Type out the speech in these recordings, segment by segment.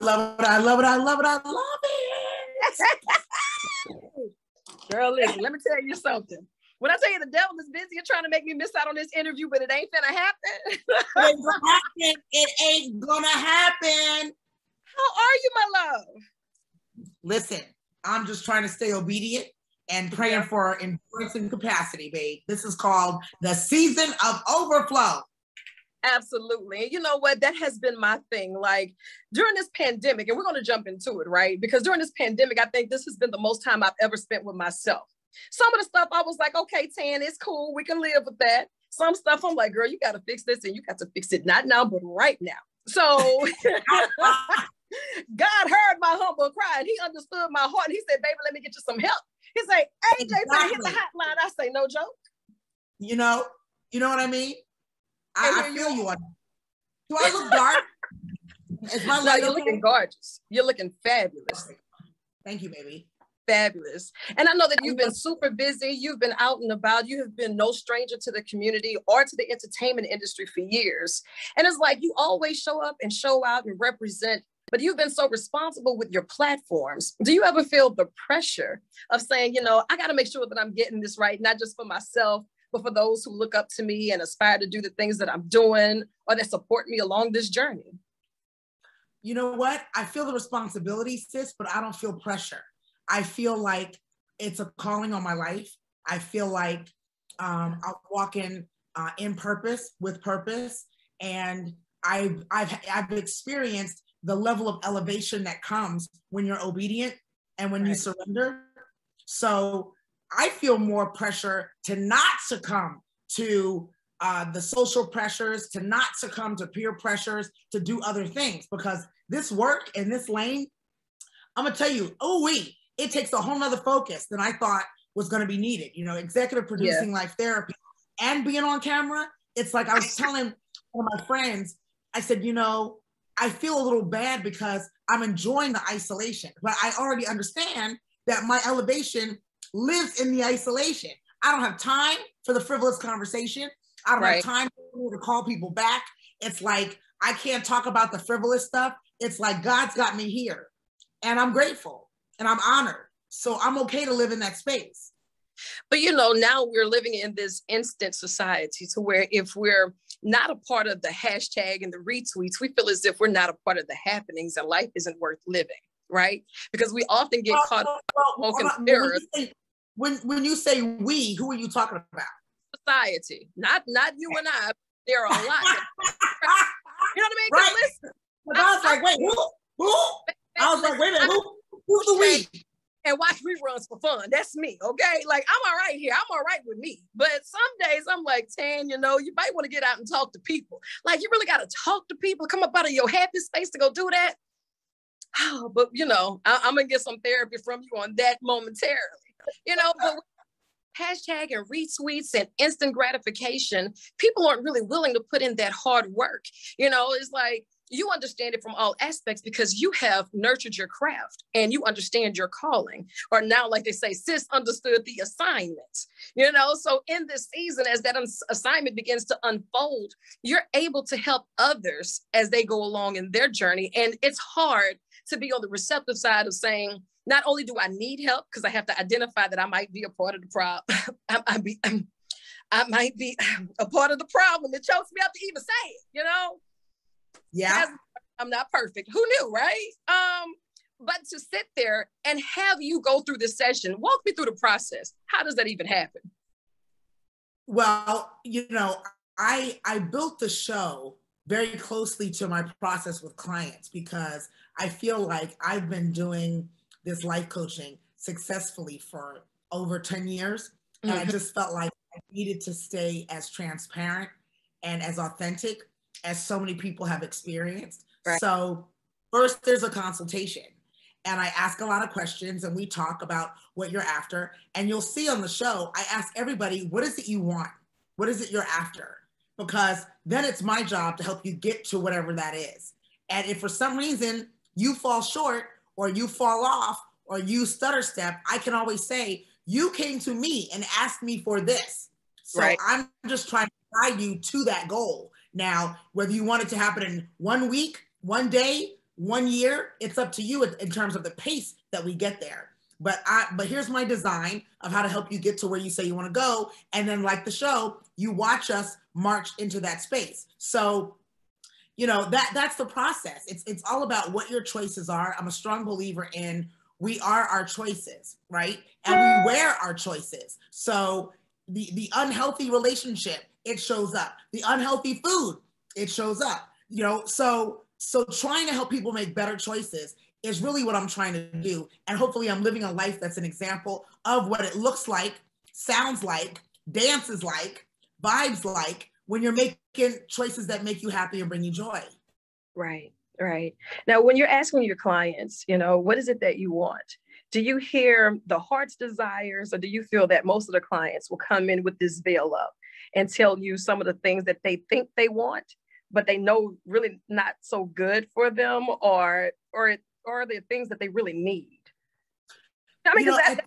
love it. I love it. I love it. I love it. Girl, listen, let me tell you something. When I tell you the devil is busy, you're trying to make me miss out on this interview, but it ain't finna happen. It ain't gonna happen. It ain't gonna happen. How are you, my love? Listen, I'm just trying to stay obedient and praying for endurance and capacity, babe. This is called the season of overflow. Absolutely. And you know what? That has been my thing. Like during this pandemic, and we're going to jump into it, right? Because during this pandemic, I think this has been the most time I've ever spent with myself. Some of the stuff I was like, okay, Tan, it's cool. We can live with that. Some stuff I'm like, girl, you got to fix this and you got to fix it not now, but right now. So God heard my humble cry and he understood my heart. And he said, baby, let me get you some help. He said, AJ, exactly. Hit the hotline. I say, no joke. You know what I mean? I feel you on it. Do I look dark? Is my light you're looking gorgeous. You're looking fabulous. Thank you, baby. Fabulous. And I know that you've been super busy. You've been out and about. You have been no stranger to the community or to the entertainment industry for years. And it's like you always show up and show out and represent, but you've been so responsible with your platforms. Do you ever feel the pressure of saying, I got to make sure that I'm getting this right, not just for myself, but for those who look up to me and aspire to do the things that I'm doing or that support me along this journey? You know what? I feel the responsibility, sis, but I don't feel pressure. I feel like it's a calling on my life. I feel like I'm walking in purpose, with purpose. And I've experienced the level of elevation that comes when you're obedient and when you surrender. So I feel more pressure to not succumb to the social pressures, to not succumb to peer pressures, to do other things, because this work in this lane, I'm gonna tell you, it takes a whole nother focus than I thought was gonna be needed. Executive producing life therapy and being on camera. It's like I was telling one of my friends, I said, I feel a little bad because I'm enjoying the isolation, but I already understand that my elevation lives in the isolation. I don't have time for the frivolous conversation. I don't have time to call people back. It's like, I can't talk about the frivolous stuff. It's like, God's got me here and I'm grateful and I'm honored. So I'm okay to live in that space. But now we're living in this instant society to where if we're not a part of the hashtag and the retweets, we feel as if we're not a part of the happenings and life isn't worth living, right? Because we often get caught up in smoke and mirrors. When you say we, who are you talking about? Society, not you and I. There are a lot. You know what I mean? Right. Listen, I was like, wait, who? I was like, wait a minute, who's the we? And watch reruns for fun. That's me, okay? Like, I'm all right here. I'm all right with me. But some days I'm like, Tan, you might want to get out and talk to people. Like, you really got to talk to people, come up out of your happy space to go do that. Oh, but, I'm going to get some therapy from you on that momentarily. But hashtag and retweets and instant gratification, people aren't really willing to put in that hard work. It's like, you understand it from all aspects because you have nurtured your craft and you understand your calling. Or now, like they say, sis understood the assignment, So in this season, as that assignment begins to unfold, you're able to help others as they go along in their journey. And it's hard to be on the receptive side of saying, not only do I need help, because I have to identify that I might be a part of the problem. I might be a part of the problem. It chokes me up to even say it, Yeah. I'm not perfect. Who knew, right? But to sit there and have you go through this session, walk me through the process. How does that even happen? Well, I built the show very closely to my process with clients because I feel like I've been doing this life coaching successfully for over 10 years. And I just felt like I needed to stay as transparent and as authentic as so many people have experienced. Right. So first there's a consultation and I ask a lot of questions and we talk about what you're after. And you'll see on the show, I ask everybody, what is it you want? What is it you're after? Because then it's my job to help you get to whatever that is. And if for some reason you fall short or you fall off or you stutter step, I can always say, you came to me and asked me for this. So I'm just trying to guide you to that goal. Now, whether you want it to happen in 1 week, 1 day, 1 year, it's up to you in terms of the pace that we get there. But here's my design of how to help you get to where you say you want to go. And then, like the show, you watch us march into that space. So, you know, that's the process. It's all about what your choices are. I'm a strong believer in we are our choices, right? And we wear our choices. So the unhealthy relationship, it shows up. The unhealthy food, it shows up. You know, so trying to help people make better choices is really what I'm trying to do. And hopefully I'm living a life that's an example of what it looks like, sounds like, dances like, vibes like, when you're making choices that make you happy and bring you joy. Right, right. Now, when you're asking your clients, you know, what is it that you want? Do you hear the heart's desires, or do you feel that most of the clients will come in with this veil up and tell you some of the things that they think they want, but they know really not so good for them, or the things that they really need? I mean, because that's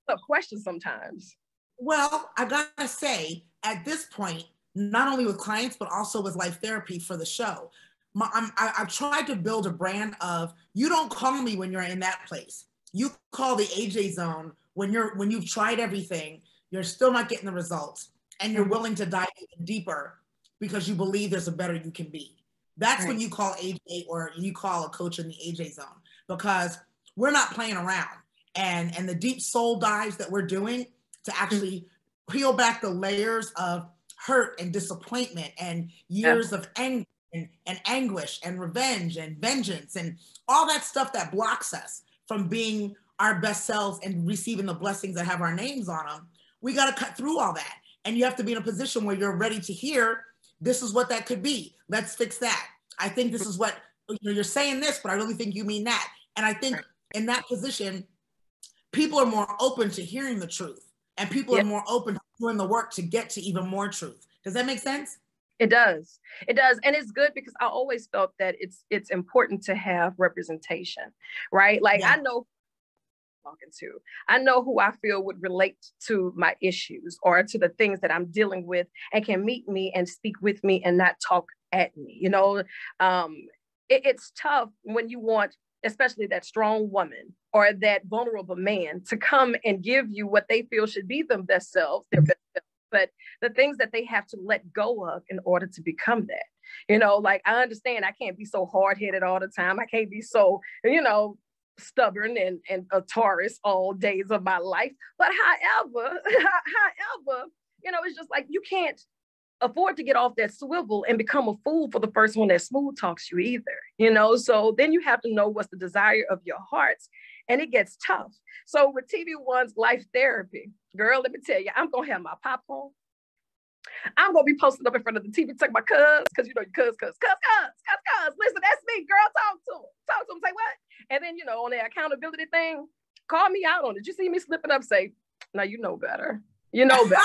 a question sometimes. Well, I gotta say, at this point, not only with clients, but also with life therapy for the show, I've tried to build a brand of, you don't call me when you're in that place. You call the AJ zone when you've tried everything, you're still not getting the results, and you're willing to dive deeper because you believe there's a better you can be. That's when you call AJ, or you call a coach in the AJ zone, because we're not playing around. And the deep soul dives that we're doing to actually peel back the layers of hurt and disappointment and years of anger and anguish and revenge and vengeance and all that stuff that blocks us from being our best selves and receiving the blessings that have our names on them. We got to cut through all that. And you have to be in a position where you're ready to hear, this is what that could be. Let's fix that. I think this is what, you know, you're saying this, but I really think you mean that. And I think in that position, people are more open to hearing the truth, and people are more open to doing the work to get to even more truth. Does that make sense? It does. It does. And it's good, because I always felt that it's important to have representation, right? Like, I know who I'm talking to. I know who I feel would relate to my issues or to the things that I'm dealing with, and can meet me and speak with me and not talk at me. You know, it's tough when you want, especially that strong woman or that vulnerable man, to come and give you what they feel should be their best selves, but the things that they have to let go of in order to become that. You know, like, I understand I can't be so hard-headed all the time. I can't be so, you know, stubborn and a Taurus all days of my life. But however, you know, it's just like, you can't afford to get off that swivel and become a fool for the first one that smooth talks you either, you know? So then you have to know what's the desire of your hearts, and it gets tough. So with TV1's life therapy, girl, let me tell you, I'm going to have my popcorn. I'm going to be posted up in front of the TV, talking about cuz, because you know, cuz. Listen, that's me, girl, talk to him, say what? And then, you know, on the accountability thing, call me out on it. You see me slipping up, say, now you know better. You know better.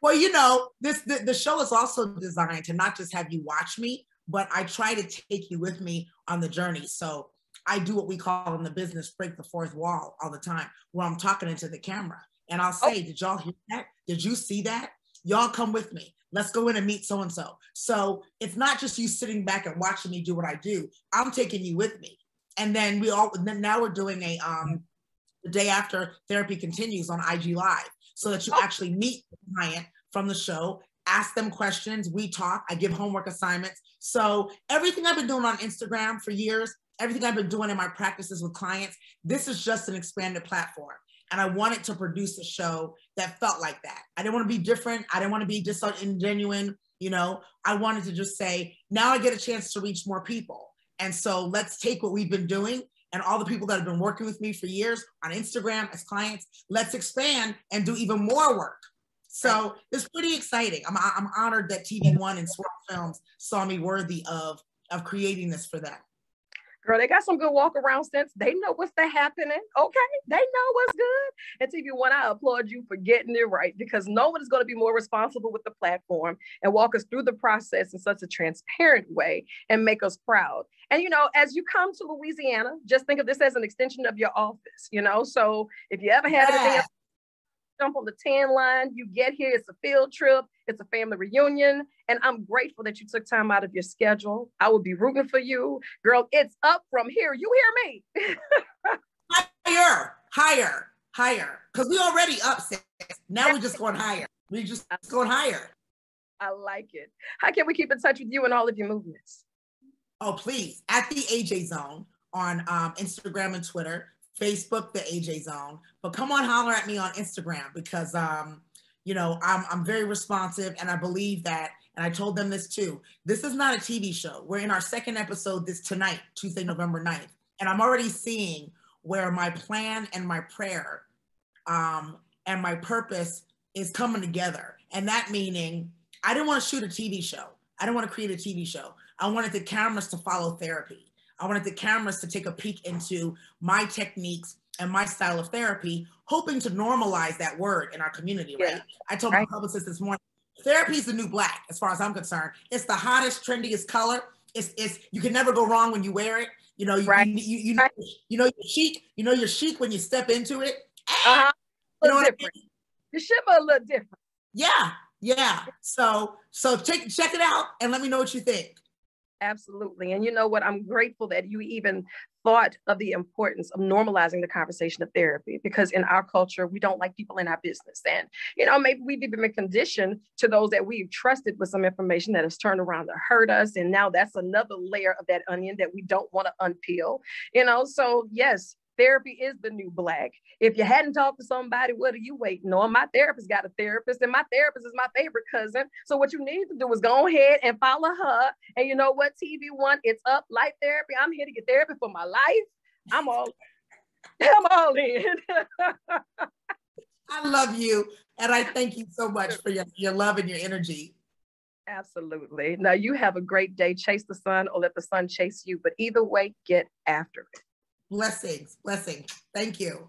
Well, you know, the show is also designed to not just have you watch me, but I try to take you with me on the journey. So I do what we call in the business, break the fourth wall all the time, where I'm talking into the camera. And I'll say, did y'all hear that? Did you see that? Y'all come with me. Let's go in and meet so-and-so. So it's not just you sitting back and watching me do what I do. I'm taking you with me. And then now we're doing the day after therapy continues on IG Live, so that you actually meet the client from the show, ask them questions, we talk, I give homework assignments. So everything I've been doing on Instagram for years, everything I've been doing in my practices with clients, this is just an expanded platform. And I wanted to produce a show that felt like that. I didn't want to be different. I didn't want to be just ingenuine, you know. I wanted to just say, now I get a chance to reach more people. And so let's take what we've been doing and all the people that have been working with me for years on Instagram as clients, let's expand and do even more work. So it's pretty exciting. I'm honored that TV1 and Swirl Films saw me worthy of creating this for them. Girl, they got some good walk around sense. They know what's happening. Okay. They know what's good. And TV1, I applaud you for getting it right, because no one is going to be more responsible with the platform and walk us through the process in such a transparent way and make us proud. And, you know, as you come to Louisiana, just think of this as an extension of your office, you know? So if you ever have anything else jump on the 10 line. You get here, it's a field trip, it's a family reunion. And I'm grateful that you took time out of your schedule. I will be rooting for you. Girl, it's up from here. You hear me? Higher. Because we already up, sis. Now we're just going higher. We're just going higher. I like it. How can we keep in touch with you and all of your movements? Oh, please. At the AJ Zone on Instagram and Twitter, Facebook, the AJ Zone. But come on, holler at me on Instagram because, you know, I'm very responsive and I believe that, and I told them this too, this is not a TV show. We're in our second episode tonight, Tuesday, November 9th. And I'm already seeing where my plan and my prayer and my purpose is coming together. And that meaning, I didn't want to shoot a TV show. I didn't want to create a TV show. I wanted the cameras to follow therapy. I wanted the cameras to take a peek into my techniques and my style of therapy, hoping to normalize that word in our community, right? I told my publicist this morning, therapy is the new black, as far as I'm concerned. It's the hottest, trendiest color. It's you can never go wrong when you wear it. You know, you know you're chic. You know you're chic when you step into it. You know what I mean? You should be a little different. Yeah. So check it out and let me know what you think. Absolutely. And you know what? I'm grateful that you even thought of the importance of normalizing the conversation of therapy, because in our culture, we don't like people in our business. And, you know, maybe we've even been conditioned to those that we've trusted with some information that has turned around to hurt us. And now that's another layer of that onion that we don't want to unpeel, you know? So yes, therapy is the new black. If you hadn't talked to somebody, what are you waiting on? My therapist got a therapist, and my therapist is my favorite cousin. So what you need to do is go ahead and follow her. And you know what? TV1, it's up. Life therapy. I'm here to get therapy for my life. I'm all in. I love you. And I thank you so much for your love and your energy. Absolutely. Now you have a great day. Chase the sun or let the sun chase you. But either way, get after it. Blessings. Thank you.